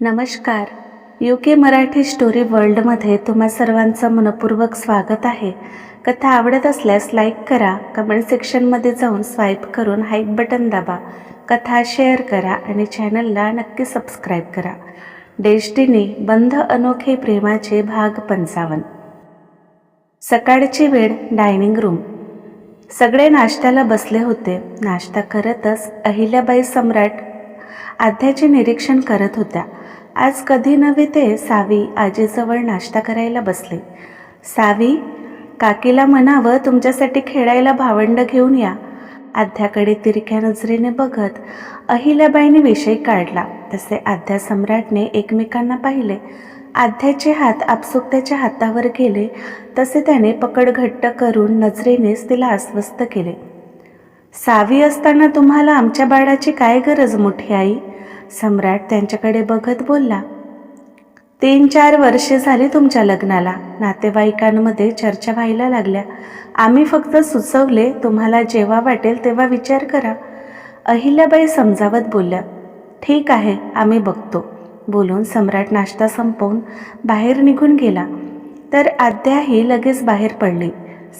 नमस्कार. UK Marathi story वर्ल्डमध्ये तुम्हा सर्वांचं मनपूर्वक स्वागत आहे. कथा आवडत असल्यास लाईक करा, कमेंट सेक्शनमध्ये जाऊन स्वाईप करून हाईक बटन दाबा, कथा शेअर करा आणि चॅनलला नक्की सबस्क्राईब करा. डेस्टिनी बंध अनोखे प्रेमाचे भाग 55. सकाळची वेळ. Dining room. सगळे नाश्त्याला बसले होते. नाश्ता करतच अहिल्याबाई सम्राट आध्याचे निरीक्षण करत होत्या. आज कधी नव्हे ते सावी आजीजवळ नाश्ता करायला बसले. सावी, काकीला म्हणावं तुमच्यासाठी खेळायला भावंड घेऊन या. आध्याकडे तिरक्या नजरेने बघत अहिल्याबाईने विषय काढला. तसे आध्या सम्राटने एकमेकांना पाहिले. आध्याचे हात आपसूक त्याच्या हातावर गेले तसे त्याने पकड घट्ट करून नजरेनेच तिला अस्वस्थ केले. सावी असताना तुम्हाला आमच्या बाळाची काय गरज मोठी आई? सम्राट त्यांच्याकडे बघत बोलला. 3-4 वर्षे झाली तुमच्या लग्नाला. नातेवाईकांमध्ये चर्चा व्हायला लागल्या. आम्ही फक्त सुचवले, तुम्हाला जेव्हा वाटेल तेव्हा विचार करा. अहिल्याबाई समजावत बोलल्या. ठीक आहे, आम्ही बघतो. बोलून सम्राट नाश्ता संपवून बाहेर निघून गेला. तर आध्याही लगेच बाहेर पडली.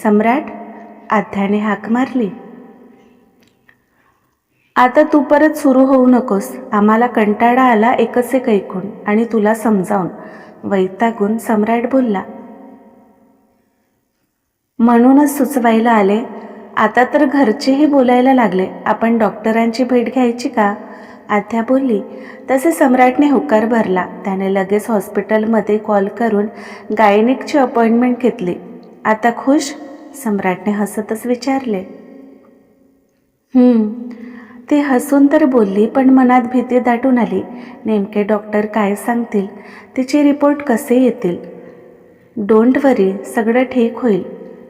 सम्राट, आध्याने हाक मारली. आता तू परत सुरू होऊ नकोस. आम्हाला कंटाळा आला एकच एक ऐकून आणि तुला समजावून. वैतागून सम्राट बोलला. म्हणूनच सुचवायला आले. आता तर घरचेही बोलायला लागले. आपण डॉक्टरांची भेट घ्यायची का? आध्या बोलली. तसे सम्राटने होकार भरला. त्याने लगेच हॉस्पिटलमध्ये कॉल करून गायनिकची अपॉइंटमेंट घेतली. आता खुश? सम्राटने हसतच विचारले. ती हसून तर बोलली, पण मनात भीती दाटून आली. नेमके डॉक्टर काय सांगतील? तिचे रिपोर्ट कसे येतील? डोंट वरी, सगळं ठीक होईल.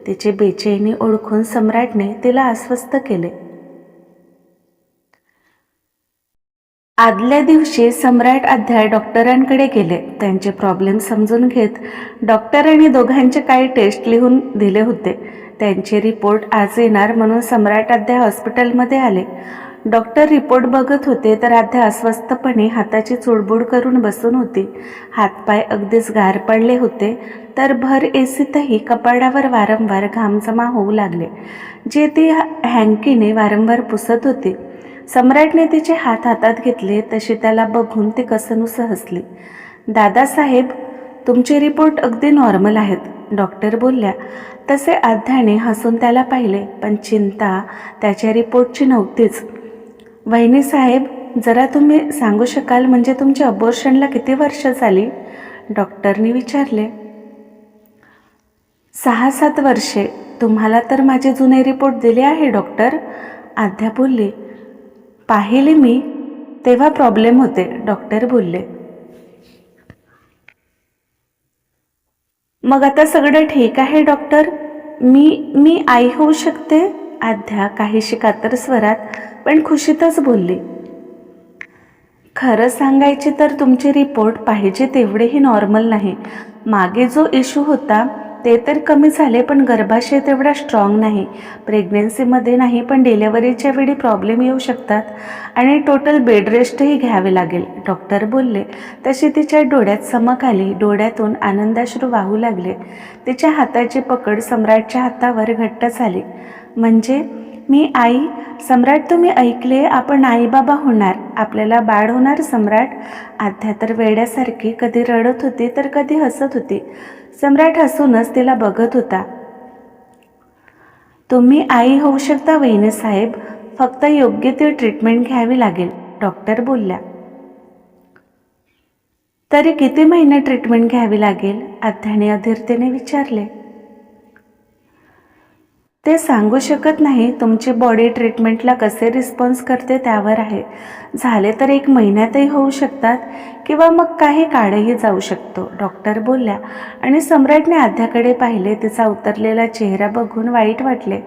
तिचे बेचैनी ओळखून सम्राटने तिला आश्वस्त केले. आदल्या दिवशी सम्राट आध्या डॉक्टरांकडे गेले. त्यांचे प्रॉब्लेम समजून घेत डॉक्टरांनी दोघांचे काही टेस्ट लिहून दिले होते. त्यांचे रिपोर्ट आज येणार म्हणून सम्राट आध्या हॉस्पिटलमध्ये आले. डॉक्टर रिपोर्ट बघत होते तर आध्या अस्वस्थपणे हाताची चुळबुळ करून बसून होती. हातपाय अगदीच गार पडले होते. तर भर एसीतही कपाळावर वारंवार घाम जमा होऊ लागले, जे ती हँकीने वारंवार पुसत होती. सम्राटने तिचे हात हातात घेतले तशी त्याला बघून ती कसनुस हसली. दादासाहेब, तुमचे रिपोर्ट अगदी नॉर्मल आहेत, डॉक्टर बोलल्या. तसे आध्याने हसून त्याला पाहिले, पण चिंता त्याच्या रिपोर्टची नव्हतीच. वहिनीसाहेब, जरा तुम्ही सांगू शकाल म्हणजे तुमच्या अबॉर्शनला किती वर्ष झाली? डॉक्टरने विचारले. 6-7 वर्षे. तुम्हाला तर माझे जुने रिपोर्ट दिले आहे डॉक्टर, आध्या बोलली. पाहिले मी, तेव्हा प्रॉब्लेम होते, डॉक्टर बोलले. मग आता सगळं ठीक आहे डॉक्टर? मी आई होऊ शकते? आध्या काहीशी कातर स्वरात पण खुशीतच बोलली. खरं सांगायचे तर तुमचे रिपोर्ट पाहिजे तेवढेही नॉर्मल नाही. मागे जो इश्यू होता ते तर कमी झाले, पण गर्भाशय तेवढा स्ट्रॉंग नाही. प्रेग्नेन्सीमध्ये नाही, पण डिलेव्हरीच्या वेळी प्रॉब्लेम येऊ शकतात आणि टोटल बेड रेस्टही घ्यावे लागेल, डॉक्टर बोलले. तशी तिच्या डोळ्यात चमक आली. डोळ्यातून आनंदाश्रू वाहू लागले. तिच्या हाताची पकड सम्राटच्या हातावर घट्ट झाली. म्हणजे मी आई? सम्राट, तुम्ही ऐकले, आपण आई बाबा होणार, आपल्याला बाळ होणार सम्राट. आध्या तर वेड्यासारखी कधी रडत होती तर कधी हसत होती. सम्राट हसूनच तिला बघत होता. तुम्ही आई होऊ शकता वहिनीसाहेब, फक्त योग्य ती ट्रीटमेंट घ्यावी लागेल, डॉक्टर बोलल्या. तरी किती महिने ट्रीटमेंट घ्यावी लागेल? आध्याने अधीरतेने विचारले. ते सांगू शकत नाही. तुमची बॉडी ट्रीटमेंटला कसे रिस्पॉन्स करते त्यावर आहे. झाले तर 1 महिन्यातही होऊ शकतात किंवा मग काही काळही जाऊ शकतो, डॉक्टर बोलल्या. आणि सम्राटने आध्याकडे पाहिले. तिचा उतरलेला चेहरा बघून वाईट वाटले,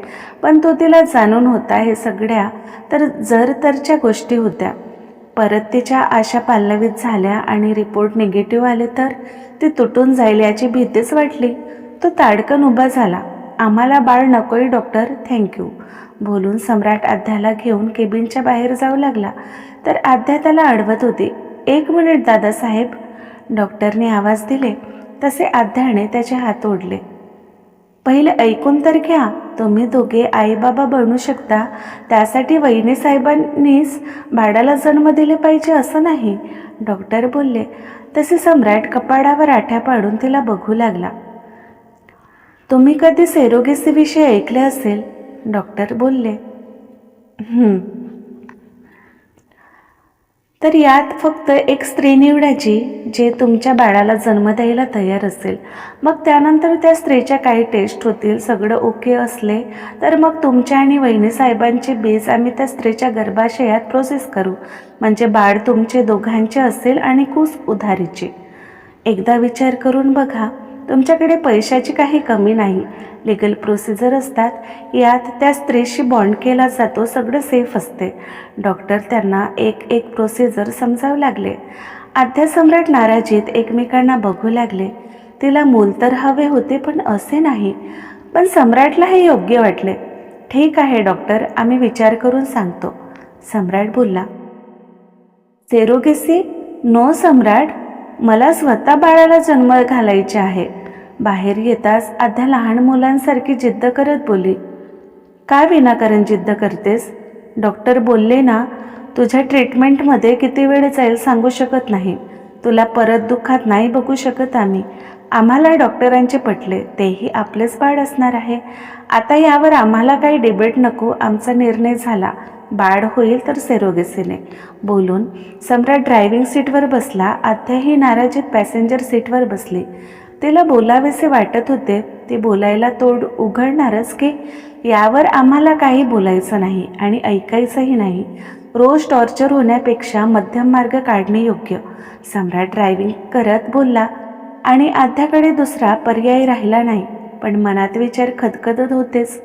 पण तो तिला जाणून होता हे सगळ्या तर जर-तरच्या गोष्टी होत्या. परत तिच्या आशा पल्लवित झाल्या आणि रिपोर्ट निगेटिव्ह आले तर ती तुटून जाईल याची भीतीच वाटली. तो ताडकन उभा झाला. आम्हाला बाळ नकोय डॉक्टर, थँक्यू, बोलून सम्राट आध्याला घेऊन केबिनच्या बाहेर जाऊ लागला. तर आध्या त्याला अडवत होती. 1 मिनिट दादासाहेब, डॉक्टरने आवाज दिले तसे आध्याने त्याचे हात ओढले. पहिले ऐकून तर घ्या. तुम्ही दोघे आई बाबा बनू शकता, त्यासाठी वहिनी साहेबांनीच बाळाला जन्म दिले पाहिजे असं नाही, डॉक्टर बोलले. तसे सम्राट कपाळावर आठ्या पाडून तिला बघू लागला. तुम्ही कधी सेरोगेसीविषयी ऐकले असेल, डॉक्टर बोलले. तर यात फक्त एक स्त्री निवडायची जे तुमच्या बाळाला जन्म द्यायला तयार असेल. मग त्यानंतर त्या स्त्रीच्या काही टेस्ट होतील. सगळं ओके असले तर मग तुमच्या आणि वहिनी साहेबांचे बेस आम्ही त्या स्त्रीच्या गर्भाशयात प्रोसेस करू. म्हणजे बाळ तुमचे दोघांचे असेल आणि कूस उधारीचे. एकदा विचार करून बघा, तुमच्याकडे पैशाची काही कमी नाही. लिगल प्रोसिजर असतात, यात त्या स्त्रीशी बॉन्ड केला जातो. सगळं सेफ असते. डॉक्टर त्यांना एक एक प्रोसिजर समजावू लागले. आद्या सम्राट नाराजीत एकमेकांना बघू लागले. तिला मूल तर हवे होते, पण असे नाही. पण सम्राटला हे योग्य वाटले. ठीक आहे डॉक्टर, आम्ही विचार करून सांगतो, सम्राट बोलला. सेरोगेसी? नो सम्राट, मला स्वतः बाळाला जन्म घालायचे आहे. बाहेर येताच आद्या लहान मुलांसारखी जिद्द करत बोलली. काय विनाकारण जिद्द करतेस? डॉक्टर बोलले ना, तुझ्या ट्रीटमेंटमध्ये किती वेळ जाईल सांगू शकत नाही. तुला परत दुःखात नाही बघू शकत आम्ही. आम्हाला डॉक्टरांचे पटले, तेही आपलेच बाळ असणार आहे. आता यावर आम्हाला काही डिबेट नको. आमचा निर्णय झाला. बाळ होईल तर सेरोगेसीने, बोलून सम्राट ड्रायव्हिंग सीटवर बसला. आद्याही नाराजीत पॅसेंजर सीटवर बसली. तिला बोलावेसे वाटत होते. ती बोलायला तोड उघडणारच की यावर आम्हाला काही बोलायचं नाही आणि ऐकायचंही नाही. रोज टॉर्चर होण्यापेक्षा मध्यम मार्ग काढणे योग्य, सम्राट ड्रायव्हिंग करत बोलला. आणि आद्याकडे दुसरा पर्याय राहिला नाही. पण मनात विचार खदखदत होतेच.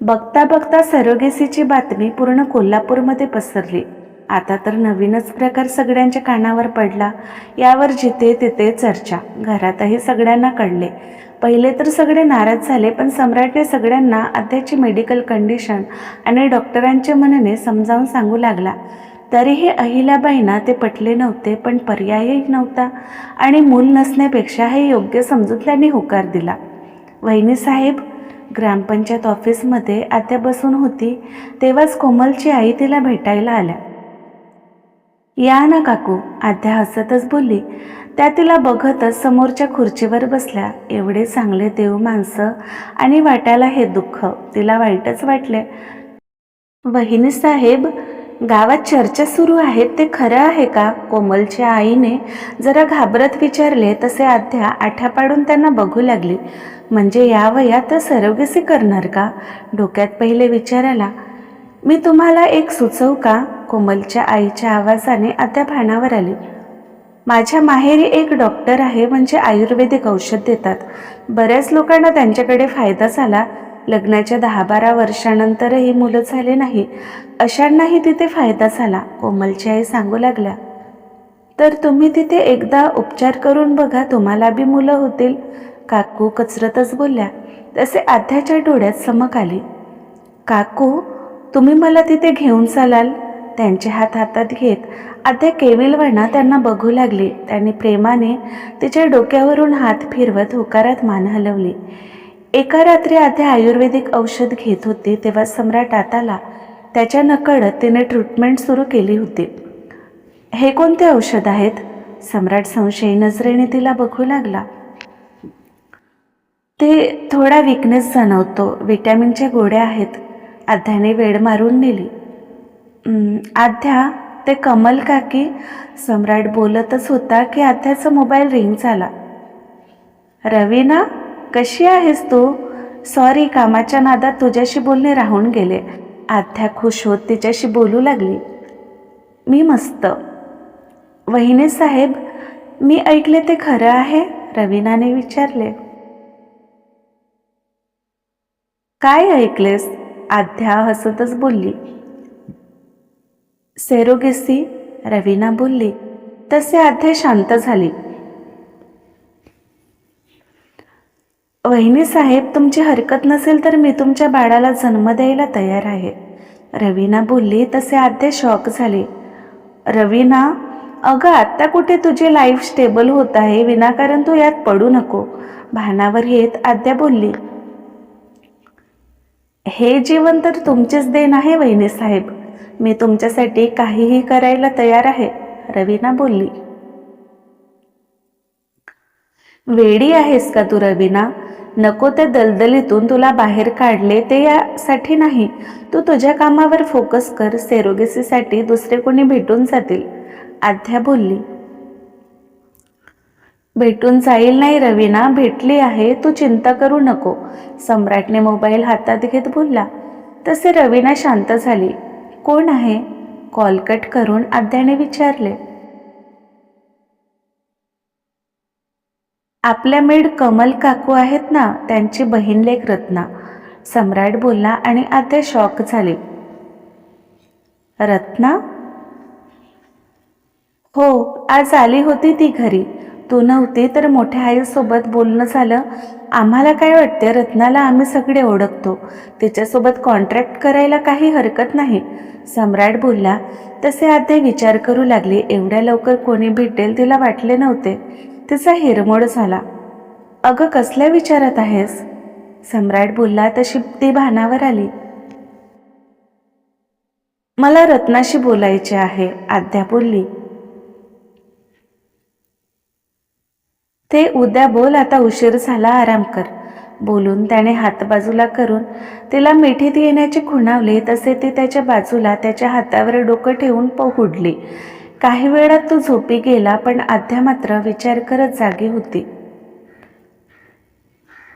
बघता बघता सरोगेसीची बातमी पूर्ण कोल्हापूरमध्ये पसरली. आता तर नवीनच प्रकार सगळ्यांच्या कानावर पडला. यावर जिथे तिथे चर्चा. घरातही सगळ्यांना कळले. पहिले तर सगळे नाराज झाले, पण सम्राटने सगळ्यांना आद्याची मेडिकल कंडिशन आणि डॉक्टरांचे म्हणणे समजावून सांगू लागला. तरीही अहिल्याबाईंना ते पटले नव्हते, पण पर्यायही नव्हता आणि मूल नसण्यापेक्षा हे योग्य समजून त्यांनी होकार दिला. वहिनी साहेब, ग्रामपंचायत ऑफिसमध्ये आद्या बसून होती तेव्हाच कोमलची आई तिला भेटायला आल्या. या ना काकू, आद्या हसतच बोलली. त्या तिला बघतच समोरच्या खुर्चीवर बसल्या. एवढे चांगले देव माणसं आणि वाटायला हे दुःख. तिला वाईटच वाटले. वहिनी साहेब, गावात चर्चा सुरू आहेत, ते खरं आहे का? कोमलच्या आईने जरा घाबरत विचारले. तसे आद्या आठ्या पाडून त्यांना बघू लागली. म्हणजे या वयात सरोगेसी करणार का? डोक्यात पहिले विचार आला. मी तुम्हाला एक सुचवू का? कोमलच्या आईच्या आवाजाने आद्या भानावर आली. माझ्या माहेरी एक डॉक्टर आहे, म्हणजे आयुर्वेदिक औषध देतात. बऱ्याच लोकांना त्यांच्याकडे फायदा झाला. लग्नाच्या 10-12 वर्षानंतरही मुलं झाले नाही, अशांनाही तिथे फायदा झाला, कोमलची आई सांगू लागल्या. तर तुम्ही तिथे एकदा उपचार करून बघा, तुम्हाला बी मुलं होतील, काकू कचरतच बोलल्या. तसे आद्याच्या डोळ्यात चमक आली. काकू, तुम्ही मला तिथे घेऊन चालाल? त्यांचे हात हातात घेत आद्या केविलवाना त्यांना बघू लागली. त्यांनी प्रेमाने तिच्या डोक्यावरून हात फिरवत होकारात मान हलवली. एका रात्री आद्या आयुर्वेदिक औषध घेत होती तेव्हा सम्राट आत आला. त्याच्या नकळत तिने ट्रीटमेंट सुरू केली होती. हे कोणते औषध आहेत? सम्राट संशयी नजरेने तिला बघू लागला. ते थोडा विकनेस जाणवतो, विटॅमिनच्या गोळ्या आहेत, आद्याने वेळ मारून नेली. आद्या, ते कमल काकी, सम्राट बोलतच होता की आद्याचा मोबाईल रिंग झाला. रवीना, कशी आहेस तू? सॉरी, कामाच्या नादात तुझ्याशी बोलणे राहून गेले. आद्या खुश होत तिच्याशी बोलू लागली. मी मस्त. वहिनी साहेब, मी ऐकले ते खरं आहे? रवीनाने विचारले. काय ऐकलेस? आद्या हसतच बोलली. सेरोगेसी, रवीना बोलली. तसे आद्या शांत झाली. वहिनी साहेब, तुमची हरकत नसेल तर मी तुमच्या बाळाला जन्म द्यायला तयार आहे, रवीना बोलली. तसे आद्या शॉक झाली. रवीना, अगं आत्ता कुठे तुझी लाईफ स्टेबल होत आहे, विनाकारण तू यात पडू नको, भानावर येत आद्या बोलली. हे जीवन तर तुमचेच देण आहे वहिनी साहेब, मी तुमच्यासाठी काहीही करायला तयार आहे, रवीना बोलली. वेडी आहेस का तू रवीना? नको त्या दलदलीतून तुला बाहेर काढले ते यासाठी नाही, तू तुझ्या कामावर फोकस कर, सेरोगेसीसाठी दुसरे कोणी भेटून जातील, आद्या बोलली. भेटून जाईल नाही रवीना, भेटली आहे, तू चिंता करू नको, सम्राटने मोबाईल हातात घेत बोलला. तसे रवीना शांत झाली. कोण आहे? कॉल कट करून आद्याने विचारले. आपल्या मेड कमल काकू आहेत ना, त्यांची बहीण लेक रत्ना, सम्राट बोलला आणि आद्या शॉक झाली. रत्ना? हो, आज आली होती ती घरी, तू नव्हती तर मोठ्या आईसोबत बोलणं झालं. आम्हाला काय वाटते, रत्नाला आम्ही सगळे ओळखतो, तिच्यासोबत कॉन्ट्रॅक्ट करायला काही हरकत नाही, सम्राट बोलला. तसे आद्या विचार करू लागली. एवढ्या लवकर कोणी भेटेल तिला वाटले नव्हते. तिचा हिरमोड झाला. अगं कसल्या विचारात आहेस? सम्राट बोलला तशी ती भानावर आली. मला रत्नाशी बोलायचे आहे, आद्या बोलली. ते उद्या बोल, आता उशीर झाला, आराम कर, बोलून त्याने हात बाजूला करून तिला मिठीत येण्याचे खुणावले. तसे ती त्याच्या बाजूला त्याच्या हातावर डोकं ठेवून उडली. काही वेळात तो झोपी गेला, पण आद्या मात्र विचार करत जागी होती.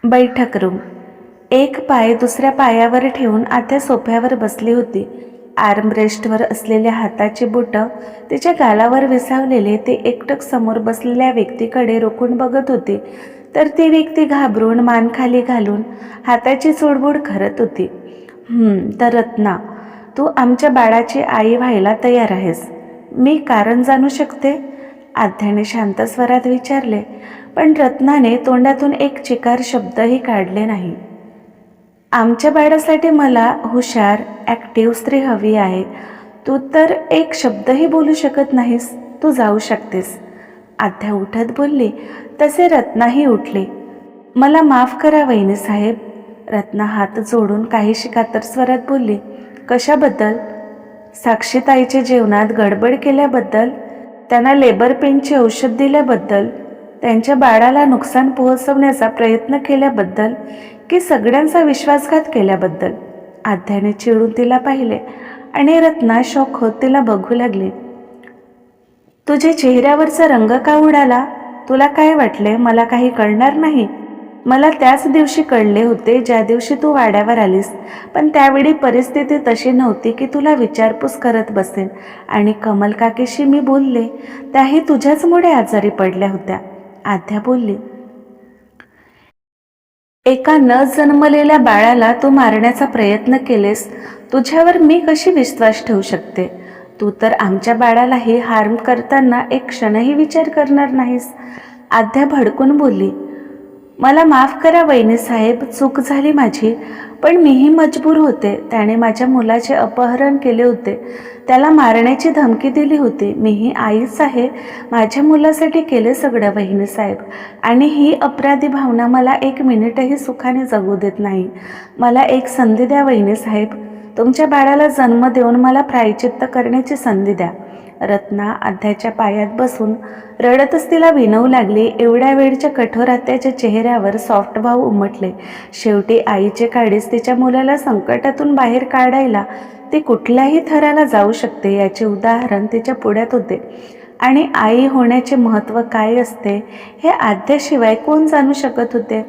बैठक रूम. एक पाय दुसऱ्या पायावर ठेवून आद्या सोफ्यावर बसली होती. आर्मरेस्टवर असलेल्या हाताची बोटं तिच्या गालावर विसावलेले. ते एकटक समोर बसलेल्या व्यक्तीकडे रोखून बघत होती, तर ती व्यक्ती घाबरून मान खाली घालून हाताची चोडबोड करत होती. तर रत्ना, तू आमच्या बाळाची आई व्हायला तयार आहेस? मी कारण जाणू शकते? आद्याने शांत स्वरात विचारले. पण रत्नाने तोंडातून एक चिकार शब्दही काढले नाही. आमच्या बाळासाठी मला हुशार, ॲक्टिव्ह स्त्री हवी आहे. तू तर एक शब्दही बोलू शकत नाहीस, तू जाऊ शकतेस, आद्या उठत बोलली. तसे रत्नाही उठली. मला माफ करा वहिनी साहेब, रत्ना हात जोडून काहीशी कातर स्वरात बोलली. कशाबद्दल? साक्षीताईच्या जेवणात गडबड केल्याबद्दल, त्यांना लेबर पेनची औषध दिल्याबद्दल, त्यांच्या बाळाला नुकसान पोहोचवण्याचा प्रयत्न केल्याबद्दल, की सगळ्यांचा विश्वासघात केल्याबद्दल? आद्याने चिडून तिला पाहिले आणि रत्ना शॉक होत तिला बघू लागली. तुझ्या चेहऱ्यावरचा रंग का उडाला? तुला काय वाटले मला काही कळणार नाही? मला त्याच दिवशी कळले होते ज्या दिवशी तू वाड्यावर आलीस, पण त्यावेळी परिस्थिती तशी नव्हती की तुला विचारपूस करत बसेन. आणि कमल काकीशी मी बोलले, त्याही तुझ्याचमुळे आजारी पडल्या होत्या, आद्या बोलली. एका न जन्मलेल्या बाळाला तू मारण्याचा प्रयत्न केलेस, तुझ्यावर मी कशी विश्वास ठेवू शकते? तू तर आमच्या बाळालाही हार्म करताना एक क्षणही विचार करणार नाहीस, आद्या भडकून बोलली. मला माफ करा वहिनी साहेब, चूक झाली माझी, पण मीही मजबूर होते. त्याने माझ्या मुलाचे अपहरण केले होते, त्याला मारण्याची धमकी दिली होती. मीही आईच आहे, माझ्या मुलासाठी केले सगळं वहिनी साहेब, आणि ही अपराधी भावना मला एक मिनिटही सुखाने जगू देत नाही. मला एक संधी द्या वहिनी साहेब, तुमच्या बाळाला जन्म देऊन मला प्रायचित्त करण्याची संधी द्या. रत्ना आद्याच्या पायात बसून रडतच तिला विनवू लागली. एवढ्या वेळच्या कठोर आत्याच्या चेहऱ्यावर सॉफ्ट भाव उमटले. शेवटी आईचे काळीज तिच्या मुलाला संकटातून बाहेर काढायला ती कुठल्याही थराला जाऊ शकते याचे उदाहरण तिच्या पुढ्यात होते. आणि आई होण्याचे महत्त्व काय असते हे आद्याशिवाय कोण जाणू शकत होते?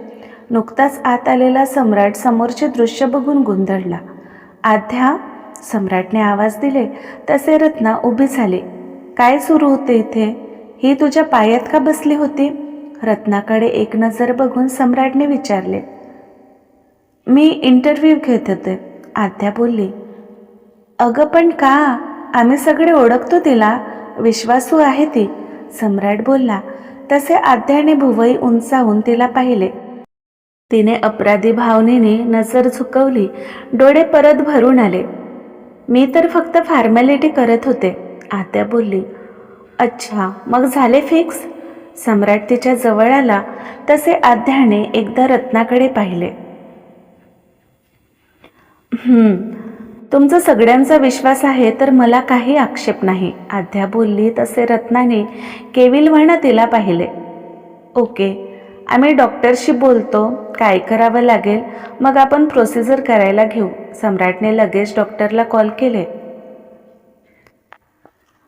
नुकताच आत आलेला सम्राट समोरचे दृश्य बघून गोंधळला. आद्या, सम्राटने आवाज दिले. तसे रत्ना उभी झाली. काय सुरू होते इथे? ही तुझ्या पायात का बसली होती? रत्नाकडे एक नजर बघून सम्राटने विचारले. मी इंटरव्ह्यू घेत होते, आद्या बोलली. अगं पण का? आम्ही सगळे ओळखतो तिला, विश्वासू आहे ती, सम्राट बोलला. तसे आद्याने भुवई उंचावून तिला पाहिले. तिने अपराधी भावनेने नजर झुकवली. डोळे परत भरून आले. मी तर फक्त फॉर्मॅलिटी करत होते, आद्या बोलली. अच्छा, मग झाले फिक्स? सम्राट तिच्या जवळ आला तसे आध्याने एकदा रत्नाकडे पाहिले. तुमचा सगळ्यांचा विश्वास आहे तर मला काही आक्षेप नाही, आध्या बोलली तसे रत्नाने केविलवाणा तिला पाहिले. ओके, आम्ही डॉक्टरशी बोलतो, काय करावं लागेल मग आपण प्रोसिजर करायला घेऊ. सम्राटने लगेच डॉक्टरला कॉल केले.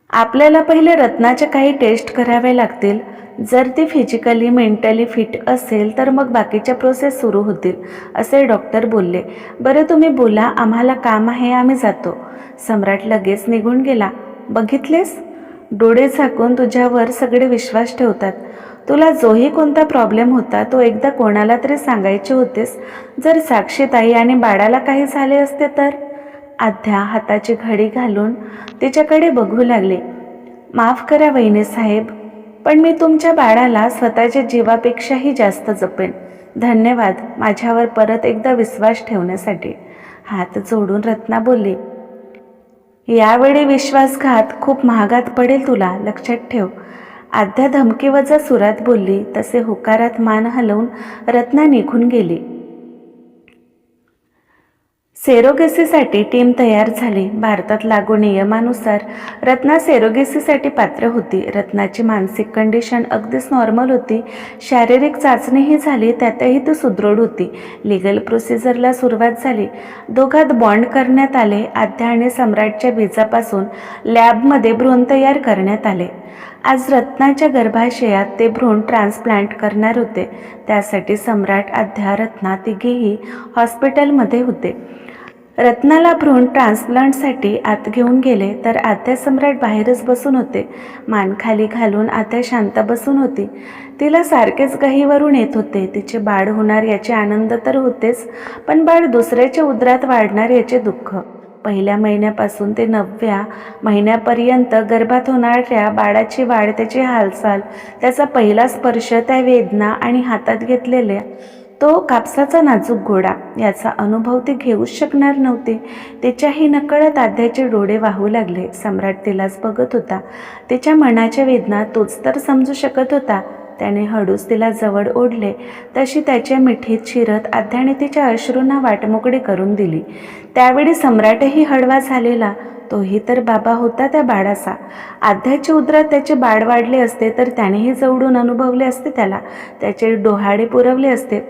आपल्याला पहिले रत्नाच्या काही टेस्ट कराव्या लागतील. जर ती फिजिकली मेंटली फिट असेल तर मग बाकीच्या प्रोसेस सुरू होतील, असे डॉक्टर बोलले. बरं तुम्ही बोला, आम्हाला काम आहे, आम्ही जातो. सम्राट लगेच निघून गेला. बघितलेस, डोळे झाकून तुझ्यावर सगळे विश्वास ठेवतात. तुला जोही कोणता प्रॉब्लेम होता तो एकदा कोणाला तरी सांगायचे होतेस. जर साक्षीताई आणि बाळाला काही झाले असते तर? आध्या हाताची घडी घालून तिच्याकडे बघू लागली. माफ करा वहिनी साहेब, पण मी तुमच्या बाळाला स्वतःच्या जीवापेक्षाही जास्त जपेन. धन्यवाद माझ्यावर परत एकदा विश्वास ठेवण्यासाठी. हात जोडून रत्ना बोलली. यावेळी विश्वासघात खूप महागात पडेल तुला, लक्षात ठेव. आध्या धमकीवजा सुरात बोलली तसे होकारात मान हलवून रत्ना निघून गेली. सेरोगेसीसाठी टीम तयार झाली. भारतात लागू नियमानुसार रत्ना सेरोगेसीसाठी पात्र होती. रत्नाची मानसिक कंडिशन अगदीच नॉर्मल होती. शारीरिक चाचणीही झाली, त्यातही ती सुदृढ होती. लिगल प्रोसिजरला सुरुवात झाली. दोघात बॉन्ड करण्यात आले. आध्या आणि सम्राटच्या विजापासून लॅबमध्ये भ्रूण तयार करण्यात आले. आज रत्नाच्या गर्भाशयात ते भ्रूण ट्रान्सप्लांट करणार होते. त्यासाठी सम्राट, आध्या, रत्ना तिघेही हॉस्पिटलमध्ये होते. रत्नाला भ्रूण ट्रान्सप्लांटसाठी आत घेऊन गेले तर आध्या सम्राट बाहेरच बसून होते. मान खाली घालून आध्या शांत बसून होती. तिला सारखेच गहीवरून येत होते. तिचे बाळ होणार याचे आनंद तर होतेच, पण बाळ दुसऱ्याच्या उदरात वाढणार याचे दुःख. पहिल्या महिन्यापासून ते 9व्या महिन्यापर्यंत गर्भात होणाऱ्या बाळाची वाढ, त्याची हालचाल, त्याचा पहिला स्पर्श, त्या वेदना आणि हातात घेतलेल्या तो कापसाचा नाजूक घोडा, याचा अनुभव ती घेऊच शकणार नव्हती. तिच्याही नकळत आध्याचे डोळे वाहू लागले. सम्राट तिलाच बघत होता. तिच्या मनाच्या वेदना तोच तर समजू शकत होता. त्याने हळूच तिला जवळ ओढले. तशी त्याच्या मिठीत शिरत आध्याने तिच्या अश्रूंना वाटमोकळी करून दिली. त्यावेळी सम्राटही हळवा झालेला. तोही तर बाबा होता त्या बाळाचा. आध्याच्या उदरात त्याचे बाळ वाढले असते तर त्यानेही जवळून अनुभवले असते त्याला. त्याचे डोहाळे पुरवले असते.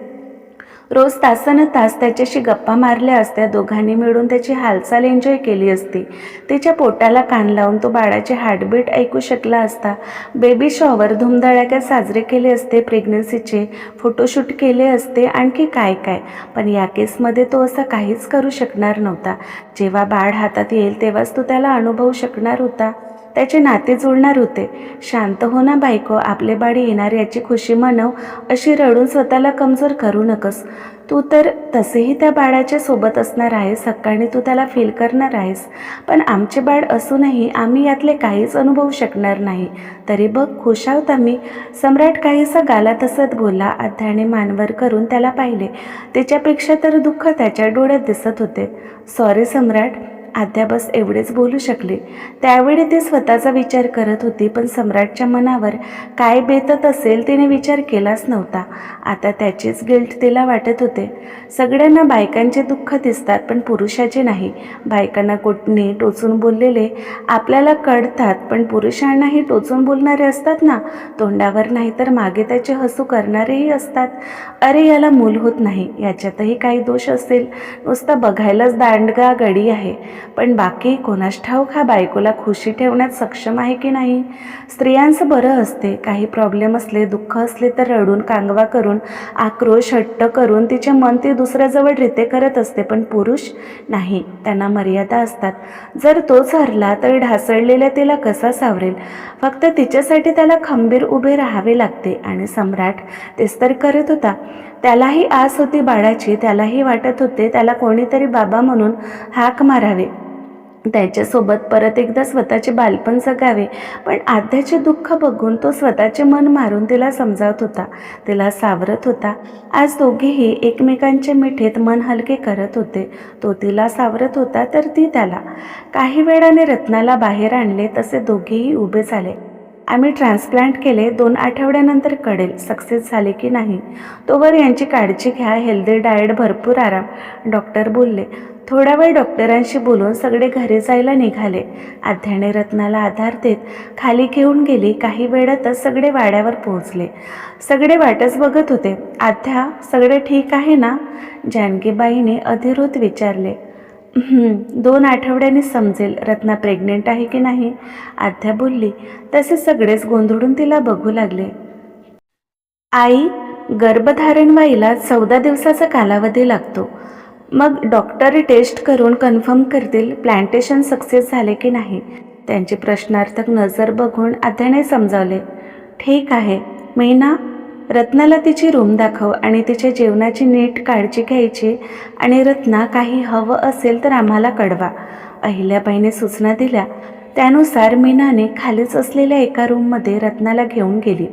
रोज तासनतास त्याच्याशी गप्पा मारल्या असत्या. दोघांनी मिळून त्याची हालचाल एन्जॉय केली असती. तिच्या पोटाला कान लावून तो बाळाचे हार्टबीट ऐकू शकला असता. बेबी शॉवर धूमधडाक्यात साजरे केले असते. प्रेग्नन्सीचे फोटोशूट केले असते. आणखी काय काय. पण या केसमध्ये तो असं काहीच करू शकणार नव्हता. जेव्हा बाळ हातात येईल तेव्हाच तो त्याला अनुभवू शकणार होता. त्याचे नाते जुळणार होते. शांत हो ना बायको, आपले बाळ येणार याची खुशी मनव. अशी रडून स्वतःला कमजोर करू नकस. तू तर तसेही त्या बाळाच्या सोबत असणार आहेस. हक्काने तू त्याला फील करणार आहेस. पण आमचे बाळ असूनही आम्ही यातले काहीच अनुभवू शकणार नाही. तरी बघ, खुश आहोत आम्ही. सम्राट काहीसा गालात हसत बोलला. आध्याने मानवर करून त्याला पाहिले. त्याच्यापेक्षा तर दुःख त्याच्या डोळ्यात दिसत होते. सॉरी सम्राट, आध्या बस एवढेच बोलू शकली. त्यावेळी ती स्वतःचा विचार करत होती, पण सम्राटच्या मनावर काय बेतत असेल तिने विचार केलाच नव्हता. आता त्याचीच गिल्ट तिला वाटत होते. सगळ्यांना बायकांचे दुःख दिसतात, पण पुरुषाचे नाही. बायकांना कोणी टोचून बोललेले आपल्याला कळतात, पण पुरुषांनाही टोचून बोलणारे असतात ना, तोंडावर नाही तर मागे त्याचे हसू करणारेही असतात. अरे याला मूल होत नाही, याच्यातही काही दोष असेल. नुसता बघायलाच दांडगा गडी आहे, पण बाकी कोणास ठाऊक हा बायकोला खुशी ठेवण्यात सक्षम आहे की नाही. स्त्रियांचं बरं असते. काही प्रॉब्लेम असले, दुःख असले तर रडून, कांगवा करून, आक्रोश हट्ट करून तिचे मन ती दुसऱ्याजवळ रिते करत असते. पण पुरुष नाही, त्यांना मर्यादा असतात. जर तोच हरला तर ढासळलेल्या तिला कसा सावरेल. फक्त तिच्यासाठी त्याला खंबीर उभे राहावे लागते. आणि सम्राट तेच तर करत होता. त्यालाही आस होती बाळाची. त्यालाही वाटत होते त्याला कोणीतरी बाबा म्हणून हाक मारावे, त्याच्यासोबत परत एकदा स्वतःचे बालपण जगावे. पण आध्याचे दुःख बघून तो स्वतःचे मन मारून तिला समजावत होता, तिला सावरत होता. आज दोघेही एकमेकांच्या मिठीत मन हलके करत होते. तो तिला सावरत होता तर ती त्याला. काही वेळाने रत्नाला बाहेर आणले तसे दोघेही उभे झाले. आम्ही ट्रान्सप्लांट केले, 2 आठवड्यानंतर कळेल सक्सेस झाले की नाही. तोवर यांची काळजी घ्या, हेल्दी डाएट, भरपूर आराम, डॉक्टर बोलले. थोडा वेळ डॉक्टरांशी बोलून सगळे घरी जायला निघाले. आध्याने रत्नाला आधार देत खाली घेऊन गेली. काही वेळातच सगळे वाड्यावर पोहोचले. सगळे वाटच बघत होते. आध्या, सगळे ठीक आहे ना? जानकीबाईने अधीरोत विचारले. 2 आठवड्यांनी समजेल रत्ना प्रेग्नेंट आहे की नाही, आध्या बोलली. तसे सगळेच गोंधळून तिला बघू लागले. आई, गर्भधारण व्हायला 14 दिवसाचा कालावधी लागतो. मग डॉक्टर टेस्ट करून कन्फर्म करतील प्लांटेशन सक्सेस झाले की नाही. त्यांची प्रश्नार्थक नजर बघून आध्याने समजावले. ठीक आहे मीना, रत्नाला तिची रूम दाखव आणि तिच्या जेवणाची नीट काळजी घ्यायची. आणि रत्ना, काही हवं असेल तर आम्हाला कळवा. अहिल्याबाईने सूचना दिल्या. त्यानुसार मीनाने खालीच असलेल्या एका रूममध्ये रत्नाला घेऊन गेली.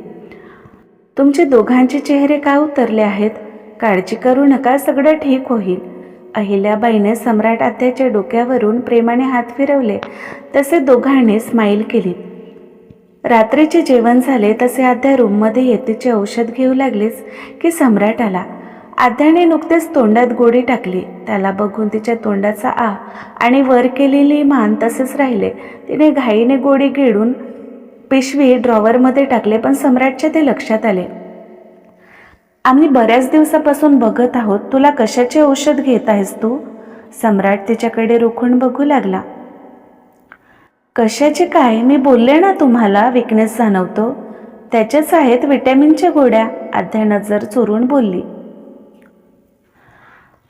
तुमचे दोघांचे चेहरे का उतरले आहेत? काळजी करू नका, सगळं ठीक होईल. अहिल्याबाईने सम्राट आत्याच्या डोक्यावरून प्रेमाने हात फिरवले. तसे दोघांनी स्माईल केली. रात्रीचे जेवण झाले तसे आद्या रूममध्ये येतीचे औषध घेऊ लागलीच की सम्राट आला. आद्याने नुकतेच तोंडात गोळी टाकली. त्याला बघून तिच्या तोंडाचा आ आणि वर केलेली मान तसेच राहिले. तिने घाईने गोळी गिळून पिशवी ड्रॉवरमध्ये टाकले, पण सम्राटच्या ते लक्षात आले. आम्ही बऱ्याच दिवसापासून बघत आहोत, तुला कशाचे औषध घेत आहेस तू? सम्राट तिच्याकडे रोखून बघू लागला. कशाचे काय? मी बोलले ना तुम्हाला विकनेस जाणवतो. त्याच्याच आहेत विटॅमिनच्या गोळ्या, आद्या नजर चोरून बोलली.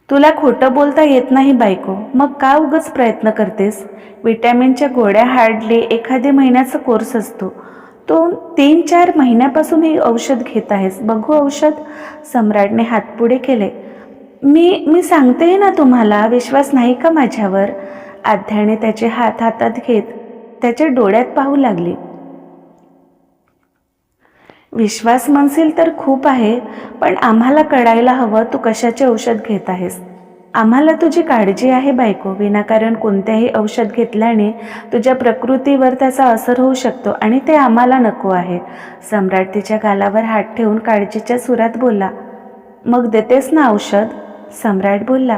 तुला खोटं बोलता येत नाही बायको, मग का उगाच प्रयत्न करतेस? विटॅमिनच्या गोळ्या हार्डली एखादी महिन्याचा कोर्स असतो. तो 3-4 महिन्यापासून ही औषध घेत आहेस. बघू औषध. सम्राटने हात पुढे केले. मी सांगते ना तुम्हाला, विश्वास नाही का माझ्यावर? आध्याने त्याचे हात हातात घेत त्याच्या डोळ्यात पाहू लागली. विश्वास म्हणशील तर खूप आहे, पण आम्हाला कळायला हवं तू कशाचे औषध घेत आहेस. आम्हाला तुझी काळजी आहे बायको. विनाकारण कोणत्याही औषध घेतल्याने तुझ्या प्रकृतीवर त्याचा असर होऊ शकतो आणि ते आम्हाला नको आहे. सम्राट तिच्या गालावर हात ठेवून काळजीच्या सुरात बोलला. मग देतेस ना औषध? सम्राट बोलला.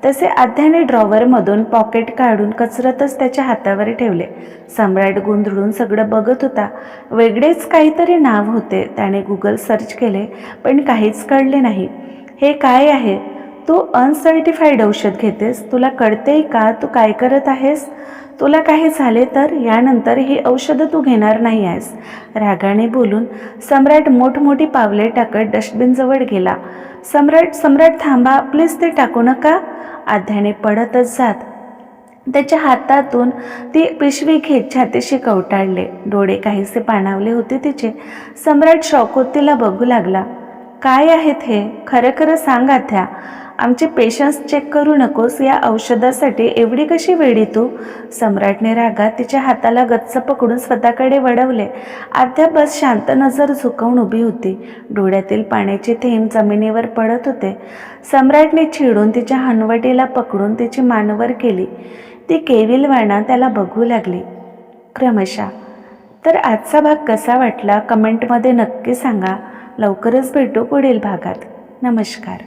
तसे आध्याने ड्रॉवरमधून पॉकेट काढून कचरतच त्याच्या हातावर ठेवले. सम्राट गोंधळून सगळं बघत होता. वेगळेच काहीतरी नाव होते. त्याने गुगल सर्च केले, पण काहीच कळले नाही. हे काय आहे? तू अनसर्टिफाईड औषध घेतेस. तुला कळतेय का तू काय करत आहेस? तुला काही झाले तर यानंतर ही औषधं तू घेणार नाही आहेस. रागाने बोलून सम्राट मोठमोठी पावले टाकत डस्टबिनजवळ गेला. सम्राट थांबा प्लीज, ते टाकू नका. आध्याने पडतच जात त्याच्या हातातून ती पिशवी घेत छातीशी कवटाळले. डोळे काहीसे पाणावले होते तिचे. सम्राट शॉक तिला बघू लागला. काय आहेत हे? खरं खरं सांग आध्या. आमचे पेशन्स चेक करू नकोस. या औषधासाठी एवढी कशी वेडी तू? सम्राटने रागात तिच्या हाताला गच्च पकडून स्वतःकडे वळवले. आध्या बस शांत नजर झुकवून उभी होती. डोळ्यातील पाण्याचे थेंब जमिनीवर पडत होते. सम्राटने चिडून तिच्या हनवटीला पकडून तिची मानवर केली. ती केविलवाणा त्याला बघू लागली. क्रमशः. तर आजचा भाग कसा वाटला कमेंटमध्ये नक्की सांगा. लवकरच भेटू पुढील भागात. नमस्कार.